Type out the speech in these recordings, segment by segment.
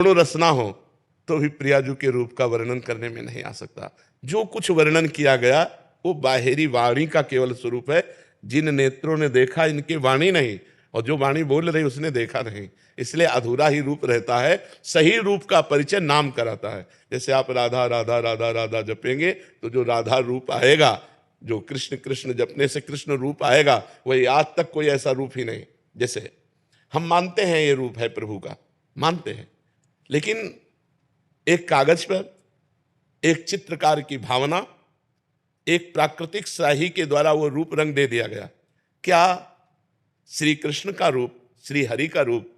रस ना हो तो भी प्रियाजू के रूप का वर्णन करने में नहीं आ सकता। जो कुछ वर्णन किया गया वो बाहरी वाणी का केवल स्वरूप है। जिन नेत्रों ने देखा इनकी वाणी नहीं, और जो वाणी बोल रही उसने देखा नहीं, इसलिए अधूरा ही रूप रहता है। सही रूप का परिचय नाम कराता है। जैसे आप राधा राधा राधा राधा जपेंगे तो जो राधा रूप आएगा, जो कृष्ण कृष्ण जपने से कृष्ण रूप आएगा, वही आज तक कोई ऐसा रूप ही नहीं। जैसे हम मानते हैं ये रूप है प्रभु का, मानते हैं, लेकिन एक कागज पर एक चित्रकार की भावना, एक प्राकृतिक स्याही के द्वारा वो रूप रंग दे दिया गया। क्या श्री कृष्ण का रूप, श्री हरि का रूप,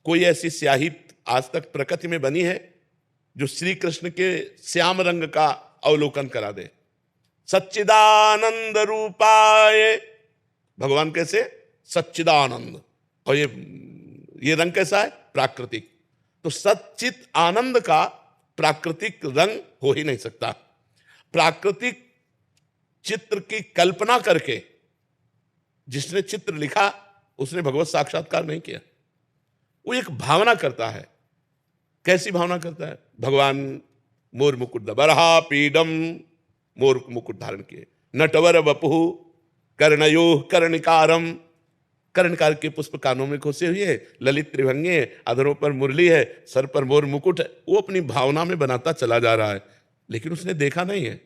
कोई ऐसी स्याही आज तक प्रकृति में बनी है जो श्री कृष्ण के श्याम रंग का अवलोकन करा दे? सच्चिदानंद रूपाय, भगवान कैसे? सच्चिदानंद। और ये रंग कैसा है? प्राकृतिक। तो सच्चित आनंद का प्राकृतिक रंग हो ही नहीं सकता। प्राकृतिक चित्र की कल्पना करके जिसने चित्र लिखा उसने भगवत साक्षात्कार नहीं किया। वो एक भावना करता है। कैसी भावना करता है? भगवान मोर मुकुट बरहा पीडम, मोर मुकुट धारण किए, नटवर वपुः कर्णयोः कर्णिकारम, कर्णकार के पुष्प कानों में खोसे हुए है, ललित त्रिभंगे, अधरों पर मुरली है, सर पर मोर मुकुट है। वो अपनी भावना में बनाता चला जा रहा है, लेकिन उसने देखा नहीं है।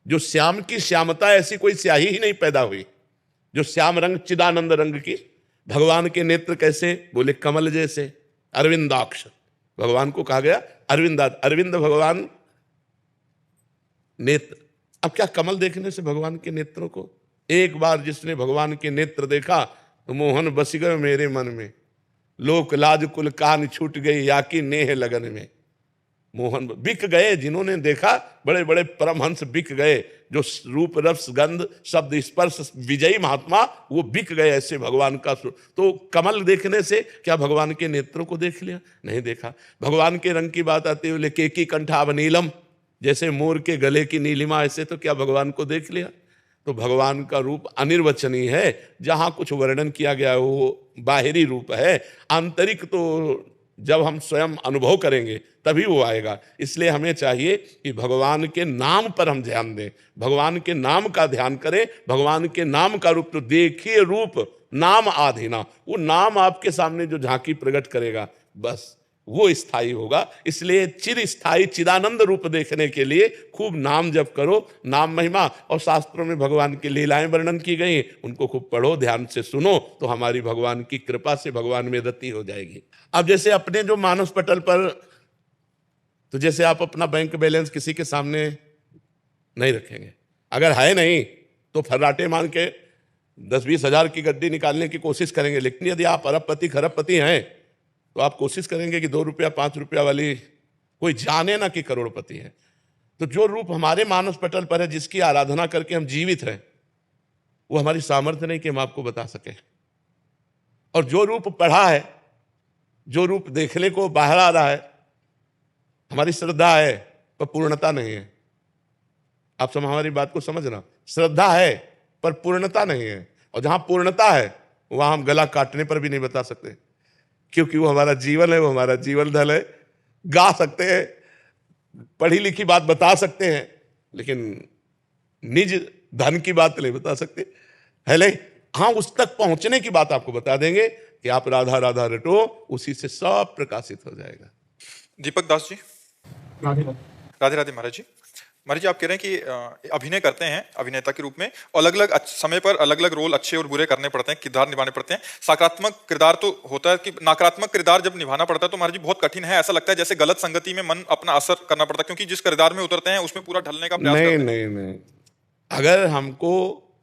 जो श्याम की श्यामता, ऐसी कोई स्याही ही नहीं पैदा हुई। जो श्याम रंग, चिदानंद रंग की। भगवान के नेत्र कैसे? बोले कमल जैसे, अरविंदाक्ष। भगवान को कहा गया अरविंदाक्ष, अरविंद भगवान नेत्र। अब क्या कमल देखने से भगवान के नेत्रों को? एक बार जिसने भगवान के नेत्र देखा तो मोहन बस गए मेरे मन में, लोक लाज कुल कान छूट गई या की नेह लगन में। मोहन बिक गए, जिन्होंने देखा बड़े बड़े परमहंस बिक गए, जो रूप रस गंध शब्द स्पर्श विजयी महात्मा, वो बिक गए ऐसे भगवान का। तो कमल देखने से क्या भगवान के नेत्रों को देख लिया? नहीं देखा। भगवान के रंग की बात आती है, केकी कंठाव नीलम, जैसे मोर के गले की नीलिमा, ऐसे तो क्या भगवान को देख लिया? तो भगवान का रूप अनिर्वचनीय है। जहां कुछ वर्णन किया गया है वो बाहरी रूप है। आंतरिक तो जब हम स्वयं अनुभव करेंगे तभी वो आएगा। इसलिए हमें चाहिए कि भगवान के नाम पर हम ध्यान दें, भगवान के नाम का ध्यान करें। भगवान के नाम का रूप तो देखिए, रूप नाम आधीना, वो नाम आपके सामने जो झांकी प्रकट करेगा, बस वो स्थायी होगा। इसलिए चिर स्थायी चिदानंद रूप देखने के लिए खूब नाम जप करो, नाम महिमा। और शास्त्रों में भगवान की लीलाएं वर्णन की गई, उनको खूब पढ़ो, ध्यान से सुनो, तो हमारी भगवान की कृपा से भगवान में रति हो जाएगी। अब जैसे अपने जो मानस पटल पर, तो जैसे आप अपना बैंक बैलेंस किसी के सामने नहीं रखेंगे, अगर है नहीं तो फर्राटे मान के 10-20 हजार की गड्डी निकालने की कोशिश करेंगे। लेकिन यदि आप अरबपति खरबपति हैं तो आप कोशिश करेंगे कि 2 रुपया 5 रुपया वाली कोई जाने ना कि करोड़पति है। तो जो रूप हमारे मानस पटल पर है, जिसकी आराधना करके हम जीवित हैं, वो हमारी सामर्थ्य नहीं कि हम आपको बता सकें। और जो रूप पढ़ा है, जो रूप देखने को बाहर आ रहा है, हमारी श्रद्धा है पर पूर्णता नहीं है। आप सब हमारी बात को समझना, श्रद्धा है पर पूर्णता नहीं है। और जहां पूर्णता है वहां हम गला काटने पर भी नहीं बता सकते, क्योंकि वो हमारा जीवन है, वो हमारा जीवन धन है। गा सकते हैं, पढ़ी लिखी बात बता सकते हैं, लेकिन निज धन की बात नहीं बता सकते है। ले हाँ, उस तक पहुंचने की बात आपको बता देंगे कि आप राधा राधा रटो, उसी से सब प्रकाशित हो जाएगा। दीपक दास जी, राधे राधे। महाराज जी, महाराज जी, आप कह रहे हैं कि अभिनय करते हैं अभिनेता के रूप में, अलग अलग समय पर अलग अलग रोल अच्छे और बुरे करने पड़ते हैं, किरदार निभाने पड़ते हैं। सकारात्मक किरदार तो होता है कि नकारात्मक किरदार जब निभाना पड़ता है तो महाराज जी बहुत कठिन है। ऐसा लगता है जैसे गलत संगति में मन अपना असर करना पड़ता है, क्योंकि जिस किरदार में उतरते हैं उसमें पूरा ढलने का प्रयास करते हैं। नहीं, अगर हमको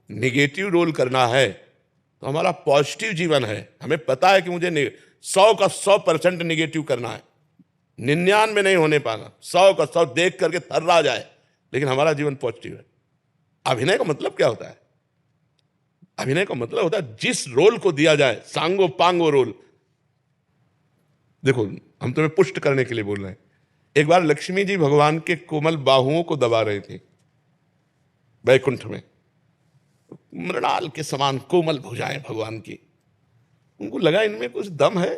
निगेटिव रोल करना है तो हमारा पॉजिटिव जीवन है। हमें पता है कि मुझे 100 का 100% निगेटिव करना है, 99 नहीं होने पाना, 100 का 100 देख करके थर्रा जाए, लेकिन हमारा जीवन पॉजिटिव है। अभिनय का मतलब क्या होता है? अभिनय का मतलब होता है जिस रोल को दिया जाए, सांगो पांगो रोल। देखो, हम तुम्हें पुष्ट करने के लिए बोल रहे हैं। एक बार लक्ष्मी जी भगवान के कोमल बाहुओं को दबा रही थी वैकुंठ में, मृणाल के समान कोमल भुजाएं भगवान की। उनको लगा इनमें कुछ दम है,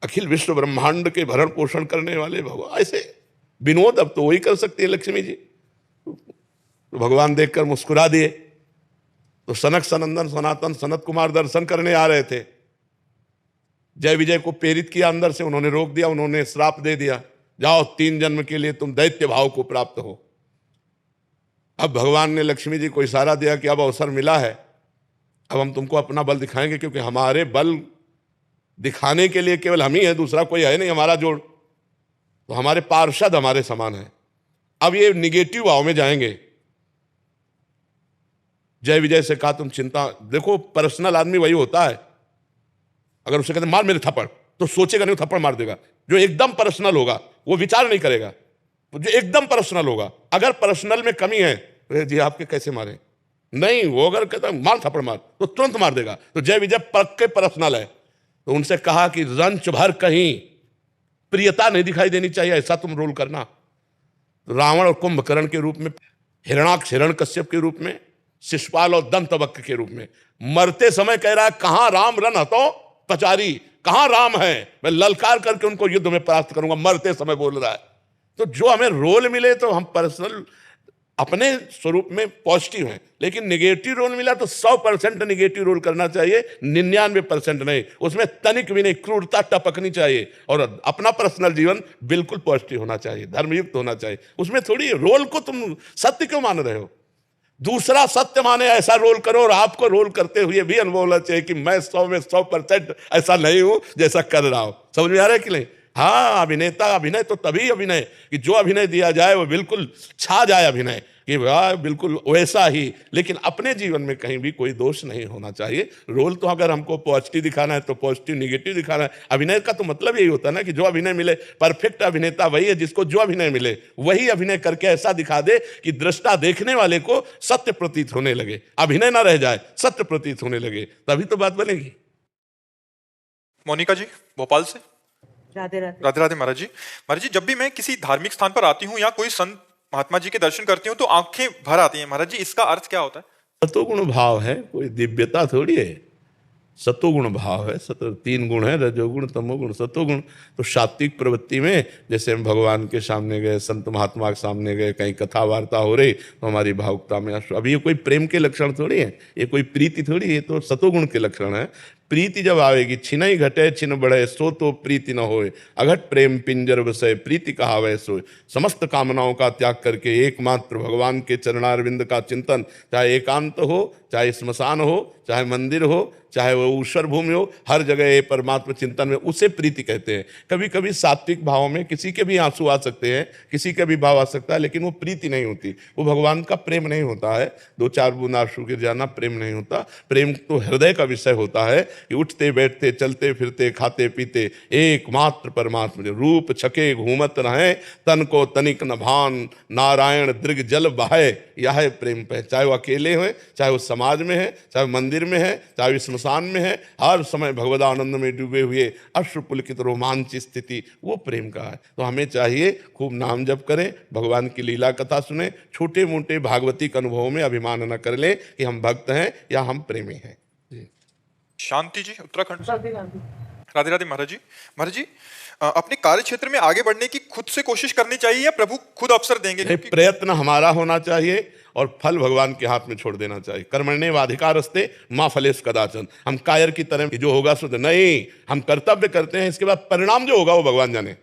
अखिल विश्व ब्रह्मांड के भरण पोषण करने वाले भगवान, ऐसे विनोद अब तो वही कर सकती है लक्ष्मी जी। तो भगवान देखकर मुस्कुरा दिए। तो सनक सनंदन सनातन सनत कुमार दर्शन करने आ रहे थे। जय विजय को प्रेरित किया अंदर से, उन्होंने रोक दिया, उन्होंने श्राप दे दिया, जाओ 3 जन्म के लिए तुम दैत्य भाव को प्राप्त हो। अब भगवान ने लक्ष्मी जी को इशारा दिया कि अब अवसर मिला है, अब हम तुमको अपना बल दिखाएंगे, क्योंकि हमारे बल दिखाने के लिए केवल हम ही है, दूसरा कोई है नहीं हमारा जोड़। तो हमारे पार्षद हमारे समान है। अब ये निगेटिव भाव में जाएंगे। जय विजय से कहा तुम चिंता, देखो पर्सनल आदमी वही होता है, अगर उसे कहते मार मेरे थप्पड़, तो सोचेगा नहीं, थप्पड़ मार देगा। जो एकदम पर्सनल होगा वो विचार नहीं करेगा। तो जो एकदम पर्सनल होगा, अगर पर्सनल में कमी है तो जी आपके कैसे मारे, नहीं, वो अगर कहता मार थप्पड़ मार तो तुरंत मार देगा। तो जय विजय पक्के पर्सनल है। तो उनसे कहा कि रंच भर कहीं प्रियता नहीं दिखाई देनी चाहिए, ऐसा तुम रोल करना। तो रावण और कुंभकर्ण के रूप में, हिरणाक्ष हिरण्यकश्यप के रूप में, शिशुपाल और दंतवक्र के रूप में, मरते समय कह रहा है कहां राम रन हतो पचारी, कहां राम है, मैं ललकार करके उनको युद्ध में परास्त करूंगा, मरते समय बोल रहा है। तो जो हमें रोल मिले तो हम पर्सनल अपने स्वरूप में पॉजिटिव हैं, लेकिन निगेटिव रोल मिला तो 100% निगेटिव रोल करना चाहिए, 99% नहीं, उसमें तनिक भी नहीं, क्रूरता टपकनी चाहिए। और अपना पर्सनल जीवन बिल्कुल पॉजिटिव होना चाहिए, धर्मयुक्त होना चाहिए। उसमें थोड़ी रोल को तुम सत्य क्यों मान रहे हो, दूसरा सत्य माने ऐसा रोल करो। और आपको रोल करते हुए भी अनुभव होना चाहिए कि मैं 100 में 100% ऐसा नहीं हूं जैसा कर रहा हूं। समझ में आ रहा है कि नहीं? हाँ, अभिनेता अभिनय तो तभी अभिनय कि जो अभिनय दिया जाए वो बिल्कुल छा जाए अभिनय, कि वाह बिल्कुल वैसा ही, लेकिन अपने जीवन में कहीं भी कोई दोष नहीं होना चाहिए। रोल तो अगर हमको पॉजिटिव दिखाना है तो पॉजिटिव, निगेटिव दिखाना है। अभिनय का तो मतलब यही होता है ना कि जो अभिनय मिले, परफेक्ट अभिनेता वही है जिसको जो अभिनय मिले वही अभिनय करके ऐसा दिखा दे कि दृष्टा देखने वाले को सत्य प्रतीत होने लगे, अभिनय ना रह जाए, सत्य प्रतीत होने लगे, तभी तो बात बनेगी। मोनिका जी भोपाल से। राधे राधे। राधे राधे महाराज जी। महाराज जी, जब भी मैं किसी धार्मिक स्थान पर आती हूँ या कोई संत महात्मा जी के दर्शन करती हूँ तो आंखें भर आती हैं। महाराज जी, इसका अर्थ क्या होता है? सतोगुण भाव है, कोई दिव्यता थोड़ी है। सतोगुण भाव है, 3 गुण है, रजोगुण तमोगुण सतोगुण। तो सात्विक प्रवृत्ति में जैसे हम भगवान के सामने गए, संत महात्मा के सामने गए, कहीं कथा वार्ता हो रही तो हमारी भावुकता में अब ये कोई प्रेम के लक्षण थोड़ी है, ये कोई प्रीति थोड़ी है, ये तो सतोगुण के लक्षण है। प्रीति जब आवेगी, छिनई घटे छिन बढ़े सो तो प्रीति न होए, अघट प्रेम पिंजर बसे प्रीति कहावे सोए। समस्त कामनाओं का त्याग करके एकमात्र भगवान के चरणारविंद का चिंतन, चाहे एकांत हो, चाहे स्मशान हो, चाहे मंदिर हो, चाहे वो ऊषर भूमि हो, हर जगह ये परमात्मा चिंतन में, उसे प्रीति कहते हैं। कभी कभी सात्विक भाव में किसी के भी आंसू आ सकते हैं, किसी के भी भाव आ सकता है, लेकिन वो प्रीति नहीं होती, वो भगवान का प्रेम नहीं होता है। 2-4 बूंद आंसू गिर जाना प्रेम नहीं होता। प्रेम तो हृदय का विषय होता है कि उठते बैठते चलते फिरते खाते पीते एकमात्र परमात्मा, रूप छके घूमत रहे तन को तनिक न भान, नारायण दृग जल बहाए, यह है प्रेम पे। चाहे वो अकेले हो, चाहे वो समाज में है, चाहे मंदिर में है, चाहे स्मशान में है, हर समय भगवदानंद में डूबे हुए अश्रुपुलकित रोमांच स्थिति, वो प्रेम का है। तो हमें चाहिए खूब नाम जप करें, भगवान की लीला कथा सुने, छोटे मोटे भागवतिक अनुभवों में अभिमान न कर लें कि हम भक्त हैं या हम प्रेमी हैं। शांति जी उत्तराखंड से। राधे राधे। राधे राधे महाराज जी। महाराज जी, अपने कार्य क्षेत्र में आगे बढ़ने की खुद से कोशिश करनी चाहिए या प्रभु खुद अवसर देंगे? नहीं, प्रयत्न हमारा होना चाहिए और फल भगवान के हाथ में छोड़ देना चाहिए। कर्मण्येवाधिकारस्ते मा फलेषु कदाचन। हम कायर की तरह जो होगा शुद्ध नहीं, हम कर्तव्य करते हैं, इसके बाद परिणाम जो होगा वो भगवान जाने।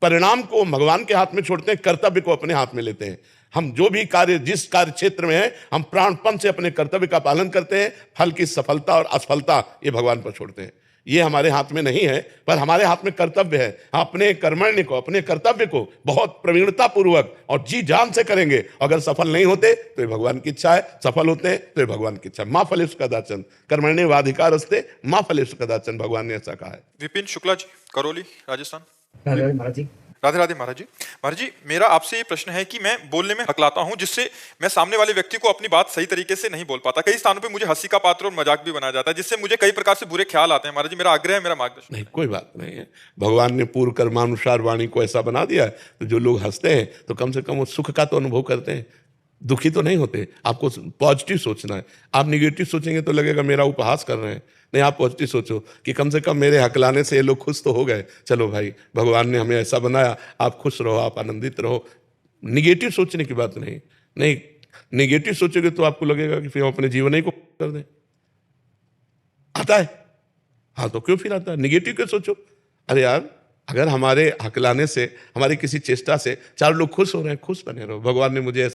परिणाम को भगवान के हाथ में छोड़ते हैं, कर्तव्य को अपने हाथ में लेते हैं। हम जो भी कार्य, जिस कार्य क्षेत्र में है, हम प्राणपण से अपने कर्तव्य का पालन करते हैं, फल की सफलता और असफलता ये भगवान पर छोड़ते हैं। ये हमारे हाथ में नहीं है, पर हमारे हाथ में कर्तव्य है। अपने कर्मण्य को, अपने कर्तव्य को बहुत प्रवीणता पूर्वक और जी जान से करेंगे। अगर सफल नहीं होते तो ये भगवान की इच्छा है, सफल होते हैं तो ये भगवान की इच्छा है। माँ फलेषु कदाचन कर्मण्येवाधिकारस्ते माँ फलेषु कदाचन, भगवान ने ऐसा कहा है। विपिन शुक्ला जी करौली राजस्थान। राधे राधे महाराज जी। राधे राधे महाराज जी। महाराज जी, मेरा आपसे ये प्रश्न है कि मैं बोलने में हकलाता हूं, जिससे मैं सामने वाले व्यक्ति को अपनी बात सही तरीके से नहीं बोल पाता। कई स्थानों पे मुझे हंसी का पात्र और मजाक भी बनाया जाता है, जिससे मुझे कई प्रकार से बुरे ख्याल आते हैं। महाराज जी, मेरा आग्रह है, मेरा मार्गदर्शन। नहीं, कोई बात नहीं है। भगवान ने पूर्व कर्मानुसार वाणी को ऐसा बना दिया है, तो जो लोग हंसते हैं तो कम से कम वो सुख का तो अनुभव करते हैं। दुखी तो नहीं होते। आपको पॉजिटिव सोचना है। आप निगेटिव सोचेंगे तो लगेगा मेरा उपहास कर रहे हैं। नहीं, आप पॉजिटिव सोचो कि कम से कम मेरे हकलाने से ये लोग खुश तो हो गए। चलो भाई, भगवान ने हमें ऐसा बनाया, आप खुश रहो, आप आनंदित रहो। निगेटिव सोचने की बात नहीं। नहीं, निगेटिव सोचोगे तो आपको लगेगा कि फिर हम अपने जीवन ही को कर दें। आता है, हाँ, तो क्यों फिर आता है? निगेटिव क्यों सोचो? अरे यार, अगर हमारे हकलाने से, हमारी किसी चेष्टा से 4 लोग खुश हो रहे हैं, खुश बने रहो। भगवान ने मुझे